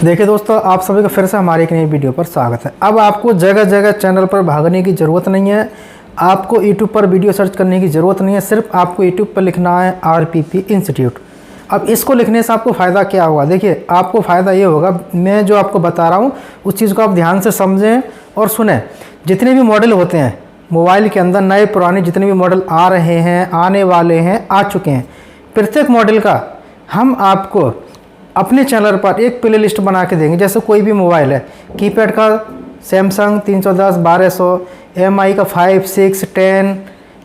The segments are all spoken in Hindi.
देखिए दोस्तों, आप सभी का फिर से हमारे एक नई वीडियो पर स्वागत है। अब आपको जगह जगह चैनल पर भागने की ज़रूरत नहीं है। आपको यूट्यूब पर वीडियो सर्च करने की ज़रूरत नहीं है। सिर्फ आपको यूट्यूब पर लिखना है RPP इंस्टीट्यूट। अब इसको लिखने से आपको फ़ायदा क्या होगा? देखिए, आपको फ़ायदा ये होगा, मैं जो आपको बता रहा हूँ उस चीज़ को आप ध्यान से समझें और सुनें। जितने भी मॉडल होते हैं मोबाइल के अंदर, नए पुराने जितने भी मॉडल आ रहे हैं, आने वाले हैं, आ चुके हैं, प्रत्येक मॉडल का हम आपको अपने चैनल पर एक प्ले लिस्ट बना के देंगे। जैसे कोई भी मोबाइल है, कीपैड का सैमसंग 310, 1200, MI का 5, 6, 10,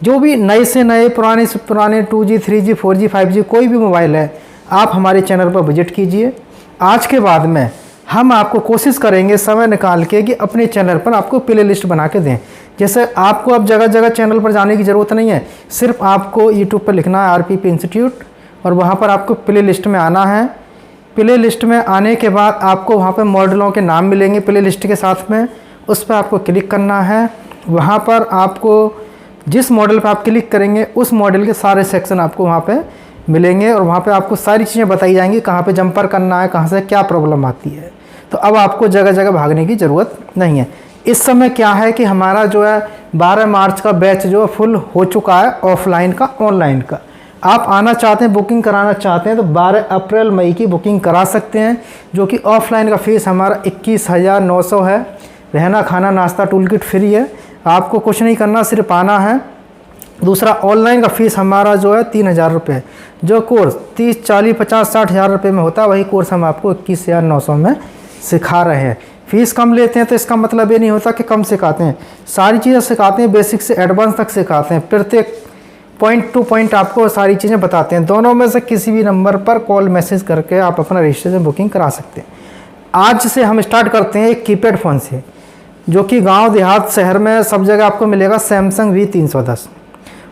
जो भी नए से नए, पुराने से पुराने 2G, 3G, 4G, 5G कोई भी मोबाइल है, आप हमारे चैनल पर विजिट कीजिए। आज के बाद में हम आपको कोशिश करेंगे समय निकाल के कि अपने चैनल पर आपको प्ले लिस्ट बना के दें। जैसे आपको अब जगह जगह चैनल पर जाने की ज़रूरत नहीं है। सिर्फ आपको यूट्यूब पर लिखना है RPP इंस्टीट्यूट और वहाँ पर आपको प्ले लिस्ट में आना है। प्ले लिस्ट में आने के बाद आपको वहाँ पर मॉडलों के नाम मिलेंगे प्ले लिस्ट के साथ में, उस पर आपको क्लिक करना है। वहाँ पर आपको जिस मॉडल पर आप क्लिक करेंगे उस मॉडल के सारे सेक्शन आपको वहाँ पे मिलेंगे और वहाँ पे आपको सारी चीज़ें बताई जाएंगी, कहाँ पे जंपर करना है, कहाँ से क्या प्रॉब्लम आती है। तो अब आपको जगह जगह भागने की ज़रूरत नहीं है। इस समय क्या है कि हमारा जो है 12 मार्च का बैच जो फुल हो चुका है, ऑफलाइन का, ऑनलाइन का। आप आना चाहते हैं, बुकिंग कराना चाहते हैं तो 12 अप्रैल मई की बुकिंग करा सकते हैं, जो कि ऑफलाइन का फ़ीस हमारा 21,900 है। रहना खाना नाश्ता टूल किट फ्री है, आपको कुछ नहीं करना, सिर्फ आना है। दूसरा, ऑनलाइन का फ़ीस हमारा जो है 3,000 रुपये। जो कोर्स 30, 40, 50, 60 हज़ार रुपये में होता है, वही कोर्स हम आपको 21,900 में सिखा रहे हैं। फ़ीस कम लेते हैं तो इसका मतलब ये नहीं होता कि कम सिखाते हैं। सारी चीज़ें सिखाते हैं, बेसिक से एडवांस तक सिखाते हैं। प्रत्येक पॉइंट टू पॉइंट आपको सारी चीज़ें बताते हैं। दोनों में से किसी भी नंबर पर कॉल मैसेज करके आप अपना रजिस्ट्रेशन बुकिंग करा सकते हैं। आज से हम स्टार्ट करते हैं एक कीपैड फ़ोन से, जो कि गांव देहात शहर में सब जगह आपको मिलेगा, सैमसंग V310।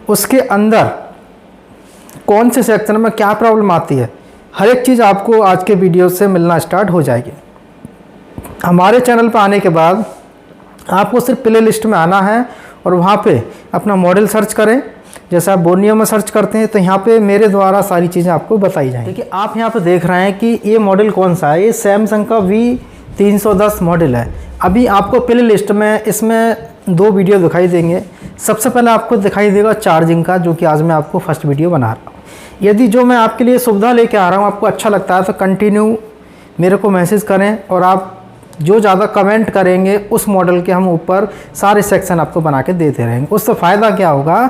उसके अंदर कौन से सेक्शन में क्या प्रॉब्लम आती है, हर एक चीज़ आपको आज के वीडियो से मिलना स्टार्ट हो जाएगी। हमारे चैनल पर आने के बाद आपको सिर्फ प्ले लिस्ट में आना है और वहाँ पे अपना मॉडल सर्च करें। जैसे आप बोर्नियो में सर्च करते हैं तो यहाँ पे मेरे द्वारा सारी चीज़ें आपको बताई जाएंगी। देखिए, आप यहाँ पे देख रहे हैं कि ये मॉडल कौन सा है। ये सैमसंग का V310 मॉडल है। अभी आपको प्ले लिस्ट में इसमें 2 वीडियो दिखाई देंगे। सबसे पहले आपको दिखाई देगा चार्जिंग का, जो कि आज मैं आपको फर्स्ट वीडियो बना रहा हूँ। यदि जो मैं आपके लिए सुविधा लेके आ रहा हूँ आपको अच्छा लगता है तो कंटिन्यू मेरे को मैसेज करें, और आप जो ज़्यादा कमेंट करेंगे उस मॉडल के हम ऊपर सारे सेक्शन आपको बना के देते रहेंगे। उससे फ़ायदा क्या होगा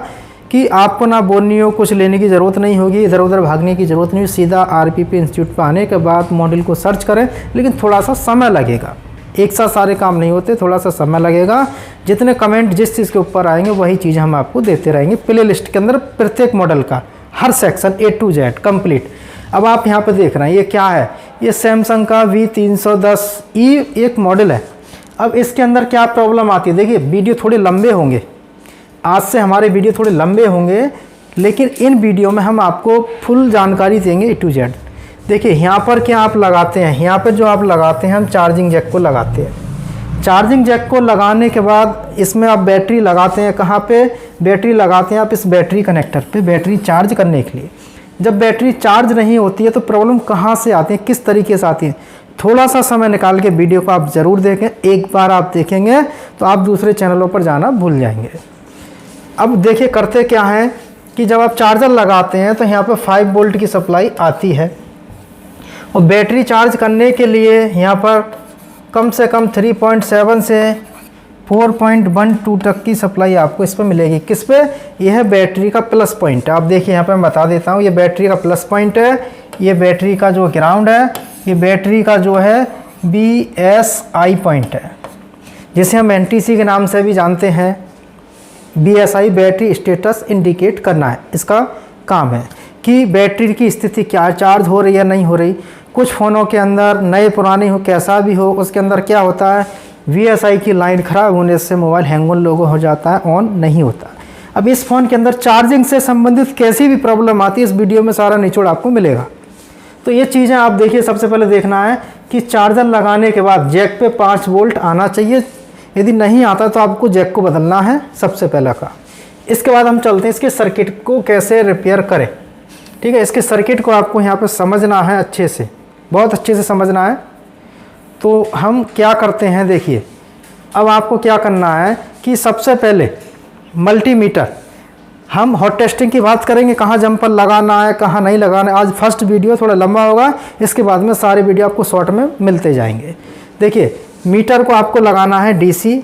कि आपको ना बोर्नियो कुछ लेने की ज़रूरत नहीं होगी, इधर उधर भागने की ज़रूरत नहीं। सीधा RPP इंस्टीट्यूट पर आने के बाद मॉडल को सर्च करें, लेकिन थोड़ा सा समय लगेगा। एक साथ सारे काम नहीं होते, थोड़ा सा समय लगेगा। जितने कमेंट जिस चीज़ के ऊपर आएंगे वही चीज़ हम आपको देते रहेंगे। प्ले लिस्ट के अंदर प्रत्येक मॉडल का हर section A to Z complete. अब आप यहाँ पर देख रहे हैं ये क्या है, ये सैमसंग का V310E एक मॉडल है। अब इसके अंदर क्या प्रॉब्लम आती है, देखिए वीडियो थोड़े लंबे होंगे, आज से हमारे वीडियो थोड़े लंबे होंगे, लेकिन इन वीडियो में हम आपको फुल जानकारी देंगे A to Z। देखिए यहाँ पर क्या आप लगाते हैं, यहाँ पर जो आप लगाते हैं हम चार्जिंग जैक को लगाते हैं। चार्जिंग जैक को लगाने के बाद इसमें आप बैटरी लगाते हैं। कहाँ पे बैटरी लगाते हैं आप? इस बैटरी कनेक्टर पे, बैटरी चार्ज करने के लिए। जब बैटरी चार्ज नहीं होती है तो प्रॉब्लम कहाँ से आती है, किस तरीके से आती है, थोड़ा सा समय निकाल के वीडियो को आप ज़रूर देखें। एक बार आप देखेंगे तो आप दूसरे चैनलों पर जाना भूल जाएंगे। अब देखिए करते क्या है कि जब आप चार्जर लगाते हैं तो यहाँ पर 5 वोल्ट की सप्लाई आती है, और बैटरी चार्ज करने के लिए यहाँ पर कम से कम 3.7 से 4.12 तक की सप्लाई आपको इस पर मिलेगी। किस पे? यह है बैटरी का प्लस पॉइंट। आप देखिए यहाँ पे मैं बता देता हूँ, ये बैटरी का प्लस पॉइंट है, ये बैटरी का जो ग्राउंड है, ये बैटरी का जो है BSI पॉइंट है, जिसे हम NTC के नाम से भी जानते हैं। BSI बैटरी स्टेटस इंडिकेट करना है, इसका काम है कि बैटरी की स्थिति क्या है, चार्ज हो रही है नहीं हो रही। कुछ फ़ोनों के अंदर, नए पुराने हो कैसा भी हो, उसके अंदर क्या होता है, VSI की लाइन ख़राब होने से मोबाइल हैंग ऑन लोगो हो जाता है, ऑन नहीं होता। अब इस फ़ोन के अंदर चार्जिंग से संबंधित कैसी भी प्रॉब्लम आती है, इस वीडियो में सारा निचोड़ आपको मिलेगा। तो ये चीज़ें आप देखिए, सबसे पहले देखना है कि चार्जर लगाने के बाद जैक पे 5 वोल्ट आना चाहिए। यदि नहीं आता तो आपको जैक को बदलना है, सबसे पहला का। इसके बाद हम चलते हैं इसके सर्किट को कैसे रिपेयर करें। ठीक है, इसके सर्किट को आपको यहाँ पर समझना है अच्छे से, बहुत अच्छे से समझना है। तो हम क्या करते हैं, देखिए अब आपको क्या करना है कि सबसे पहले मल्टीमीटर, हम हॉट टेस्टिंग की बात करेंगे, कहाँ जंपर लगाना है कहाँ नहीं लगाना है। आज फर्स्ट वीडियो थोड़ा लंबा होगा, इसके बाद में सारे वीडियो आपको शॉर्ट में मिलते जाएंगे। देखिए मीटर को आपको लगाना है DC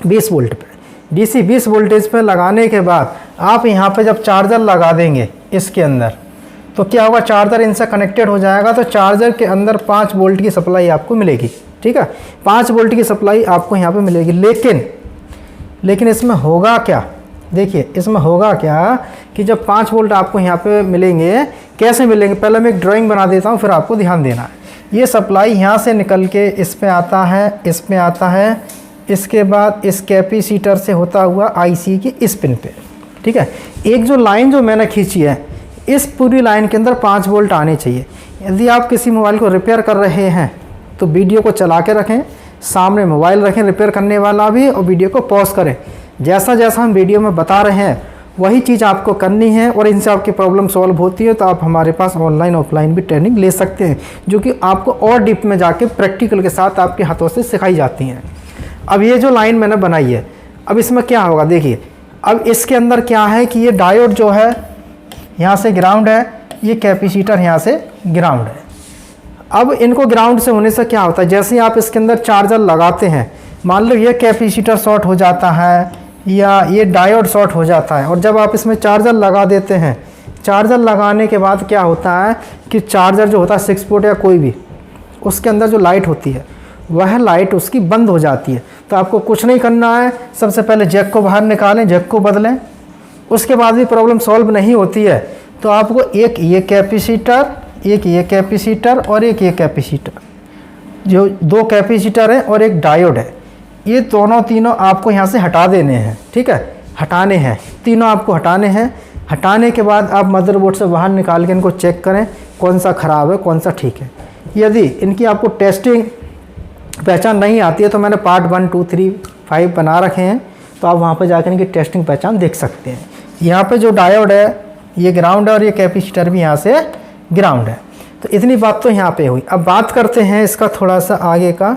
20 वोल्ट पे। DC 20 वोल्टेज पे लगाने के बाद आप यहाँ पे जब चार्जर लगा देंगे इसके अंदर, तो क्या होगा, चार्जर इनसे कनेक्टेड हो जाएगा, तो चार्जर के अंदर 5 वोल्ट की सप्लाई आपको मिलेगी। ठीक है, 5 वोल्ट की सप्लाई आपको यहाँ पे मिलेगी। लेकिन इसमें होगा क्या, देखिए इसमें होगा क्या कि जब 5 वोल्ट आपको यहाँ पे मिलेंगे, कैसे मिलेंगे, पहले मैं एक ड्राइंग बना देता हूँ, फिर आपको ध्यान देना है। ये सप्लाई यहाँ से निकल के इस पे आता है, इस पे आता है, इसके बाद इस कैपेसिटर से होता हुआ IC की इस पिन पे। ठीक है, एक जो लाइन जो मैंने खींची है, इस पूरी लाइन के अंदर 5 वोल्ट आने चाहिए। यदि आप किसी मोबाइल को रिपेयर कर रहे हैं तो वीडियो को चला के रखें, सामने मोबाइल रखें रिपेयर करने वाला भी, और वीडियो को पॉज करें। जैसा जैसा हम वीडियो में बता रहे हैं वही चीज़ आपको करनी है, और इनसे आपकी प्रॉब्लम सॉल्व होती है तो आप हमारे पास ऑनलाइन ऑफलाइन भी ट्रेनिंग ले सकते हैं, जो कि आपको और डीप में जाके प्रैक्टिकल के साथ आपके हाथों से सिखाई जाती हैं। अब ये जो लाइन मैंने बनाई है, अब इसमें क्या होगा, देखिए अब इसके अंदर क्या है कि ये डायोड जो है यहाँ से ग्राउंड है, ये कैपेसिटर यहाँ से ग्राउंड है। अब इनको ग्राउंड से होने से क्या होता है, जैसे ही आप इसके अंदर चार्जर लगाते हैं, मान लो ये कैपेसिटर शॉर्ट हो जाता है या ये डायोड शॉर्ट हो जाता है, और जब आप इसमें चार्जर लगा देते हैं, चार्जर लगाने के बाद क्या होता है कि चार्जर जो होता है 6 पोर्ट या कोई भी, उसके अंदर जो लाइट होती है वह लाइट उसकी बंद हो जाती है। तो आपको कुछ नहीं करना है, सबसे पहले जैक को बाहर निकालें, जैक को बदलें। उसके बाद भी प्रॉब्लम सॉल्व नहीं होती है तो आपको एक ये कैपेसिटर, एक ये कैपेसिटर और एक ये कैपेसिटर, जो 2 कैपेसिटर है और एक डायोड है, ये दोनों तीनों आपको यहाँ से हटा देने हैं। ठीक है, हटाने हैं, तीनों आपको हटाने हैं। हटाने के बाद आप मदरबोर्ड से बाहर निकाल के इनको चेक करें कौन सा ख़राब है कौन सा ठीक है। यदि इनकी आपको टेस्टिंग पहचान नहीं आती है तो मैंने पार्ट 1, 2, 3, 5 बना रखे हैं, तो आप वहाँ पर जाकर इनकी टेस्टिंग पहचान देख सकते हैं। यहाँ पे जो डायोड है ये ग्राउंड है और ये कैपेसिटर भी यहाँ से ग्राउंड है। तो इतनी बात तो यहाँ पे हुई। अब बात करते हैं इसका थोड़ा सा आगे का।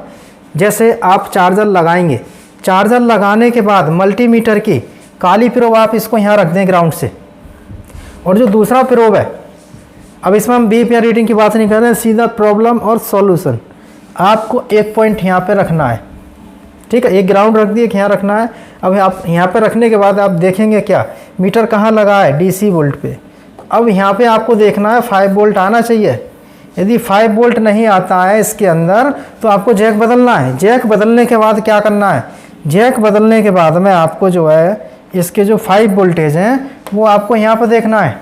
जैसे आप चार्जर लगाएंगे, चार्जर लगाने के बाद मल्टीमीटर की काली प्रोब आप इसको यहाँ रख दें ग्राउंड से, और जो दूसरा प्रोब है, अब इसमें हम बीप या रीडिंग की बात नहीं कर रहे हैं, सीधा प्रॉब्लम और सॉल्यूशन आपको एक पॉइंट यहाँ पे रखना है। ठीक है, एक ग्राउंड रख दिए, यहाँ रखना है। अब आप यहाँ पे रखने के बाद आप देखेंगे क्या, मीटर कहाँ लगा है, DC वोल्ट पे। अब यहाँ पे आपको देखना है 5 वोल्ट आना चाहिए। यदि 5 वोल्ट नहीं आता है इसके अंदर तो आपको जैक बदलना है। जैक बदलने के बाद क्या करना है, जैक बदलने के बाद में आपको जो है इसके जो 5 वोल्टेज हैं वो आपको यहाँ पर देखना है,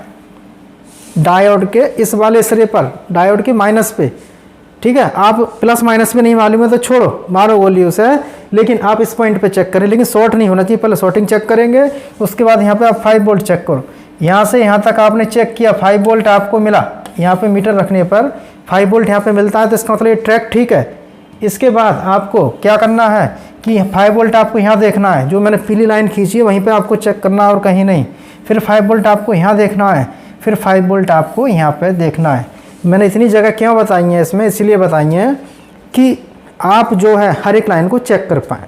डायोड के इस वाले सिरे पर, डायोड के माइनस पे। ठीक है, आप प्लस माइनस में नहीं मालूम है तो छोड़ो, मारो गोली उसे, लेकिन आप इस पॉइंट पे चेक करें, लेकिन शॉर्ट नहीं होना चाहिए। पहले शॉर्टिंग चेक करेंगे, उसके बाद यहाँ पे आप 5 वोल्ट चेक करो। यहाँ से यहाँ तक आपने चेक किया, 5 वोल्ट आपको मिला, यहाँ पे मीटर रखने पर 5 वोल्ट यहाँ पे मिलता है, तो इसका मतलब ये ट्रैक ठीक है। इसके बाद आपको क्या करना है कि 5 वोल्ट आपको यहाँ देखना है, जो मैंने पीली लाइन खींची है वहीं पे आपको चेक करना है और कहीं नहीं। फिर 5 वोल्ट आपको यहाँ देखना है, फिर 5 वोल्ट आपको यहाँ पे देखना है। मैंने इतनी जगह क्यों बताई है इसमें, इसलिए बताई है कि आप जो है हर एक लाइन को चेक कर पाएँ।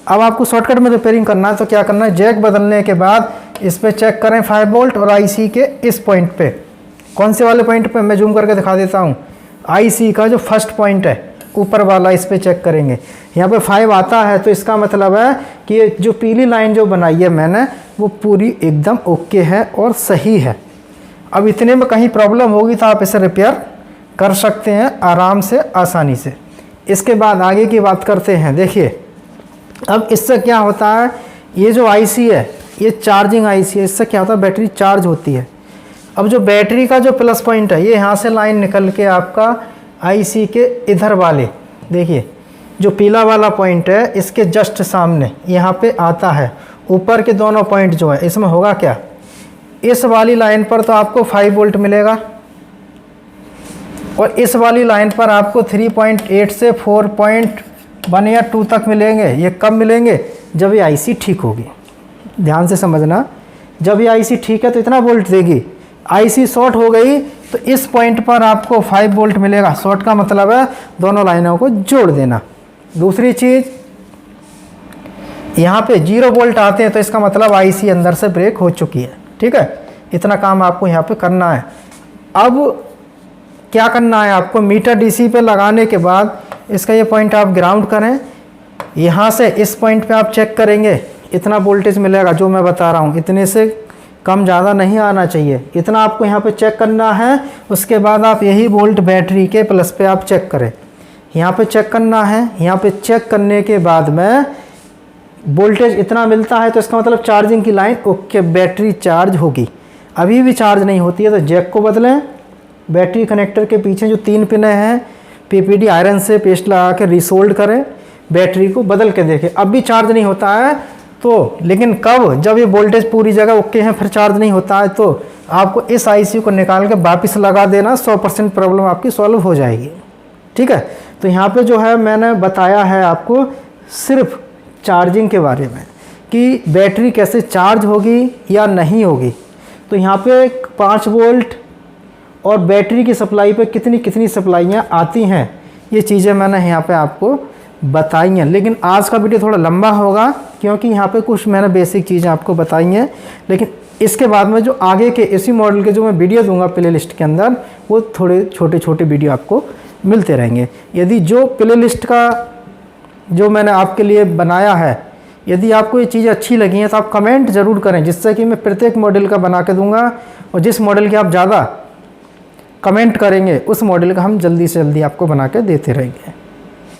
अब आपको शॉर्टकट में रिपेयरिंग करना है तो क्या करना है, जैक बदलने के बाद इस पर चेक करें 5 वोल्ट और IC के इस पॉइंट पे। कौन से वाले पॉइंट पे, मैं जूम करके दिखा देता हूँ। IC का जो फर्स्ट पॉइंट है ऊपर वाला, इस पे चेक करेंगे। यहाँ पे 5 आता है तो इसका मतलब है कि ये जो पीली लाइन जो बनाई है मैंने वो पूरी एकदम ओके है और सही है। अब इतने में कहीं प्रॉब्लम होगी तो आप इसे रिपेयर कर सकते हैं आराम से, आसानी से। इसके बाद आगे की बात करते हैं। देखिए अब इससे क्या होता है, ये जो IC है ये चार्जिंग IC है, इससे क्या होता है बैटरी चार्ज होती है। अब जो बैटरी का जो प्लस पॉइंट है, ये यहाँ से लाइन निकल के आपका IC के इधर वाले, देखिए जो पीला वाला पॉइंट है इसके जस्ट सामने यहाँ पे आता है। ऊपर के दोनों पॉइंट जो है इसमें होगा क्या, इस वाली लाइन पर तो आपको 5 वोल्ट मिलेगा और इस वाली लाइन पर आपको 3.8 से 4.1 या 2 तक मिलेंगे। ये कब मिलेंगे, जब ये IC ठीक होगी। ध्यान से समझना, जब ये IC ठीक है तो इतना वोल्ट देगी। IC शॉर्ट हो गई तो इस पॉइंट पर आपको 5 वोल्ट मिलेगा। शॉर्ट का मतलब है दोनों लाइनों को जोड़ देना। दूसरी चीज़, यहाँ पे 0 वोल्ट आते हैं तो इसका मतलब आईसी अंदर से ब्रेक हो चुकी है। ठीक है, इतना काम आपको यहाँ पे करना है। अब क्या करना है आपको, मीटर डीसी पे लगाने के बाद इसका ये पॉइंट आप ग्राउंड करें। यहाँ से इस पॉइंट पे आप चेक करेंगे, इतना वोल्टेज मिलेगा जो मैं बता रहा हूँ, इतने से कम ज़्यादा नहीं आना चाहिए, इतना आपको यहाँ पे चेक करना है। उसके बाद आप यही वोल्ट बैटरी के प्लस पे आप चेक करें, यहाँ पे चेक करना है। यहाँ पे चेक करने के बाद में वोल्टेज इतना मिलता है तो इसका मतलब चार्जिंग की लाइन ओके, बैटरी चार्ज होगी। अभी भी चार्ज नहीं होती है तो जैक को बदलें। बैटरी कनेक्टर के पीछे जो 3 पिन हैं पीपीडी आयरन से पेस्ट लगा के रिसोल्ड करें, बैटरी को बदल के देखें। अब भी चार्ज नहीं होता है तो, लेकिन कब, जब ये वोल्टेज पूरी जगह ओके है फिर चार्ज नहीं होता है तो आपको इस आईसी को निकाल के वापस लगा देना, 100% प्रॉब्लम आपकी सॉल्व हो जाएगी। ठीक है, तो यहाँ पे जो है मैंने बताया है आपको सिर्फ चार्जिंग के बारे में कि बैटरी कैसे चार्ज होगी या नहीं होगी। तो यहाँ पे 5 वोल्ट और बैटरी की सप्लाई पे कितनी कितनी सप्लाइयाँ आती हैं, ये चीज़ें मैंने यहाँ पे आपको बताई हैं। लेकिन आज का वीडियो थोड़ा लंबा होगा क्योंकि यहाँ पे कुछ मैंने बेसिक चीज़ें आपको बताई हैं। लेकिन इसके बाद में जो आगे के इसी मॉडल के जो मैं वीडियो दूंगा प्ले लिस्ट के अंदर, वो थोड़े छोटे छोटे वीडियो आपको मिलते रहेंगे। यदि जो प्ले लिस्ट का जो मैंने आपके लिए बनाया है, यदि आपको ये चीज़ें अच्छी लगी हैं तो आप कमेंट ज़रूर करें, जिससे कि मैं प्रत्येक मॉडल का बना के दूंगा। और जिस मॉडल के आप ज़्यादा कमेंट करेंगे उस मॉडल का हम जल्दी से जल्दी आपको बना के देते रहेंगे।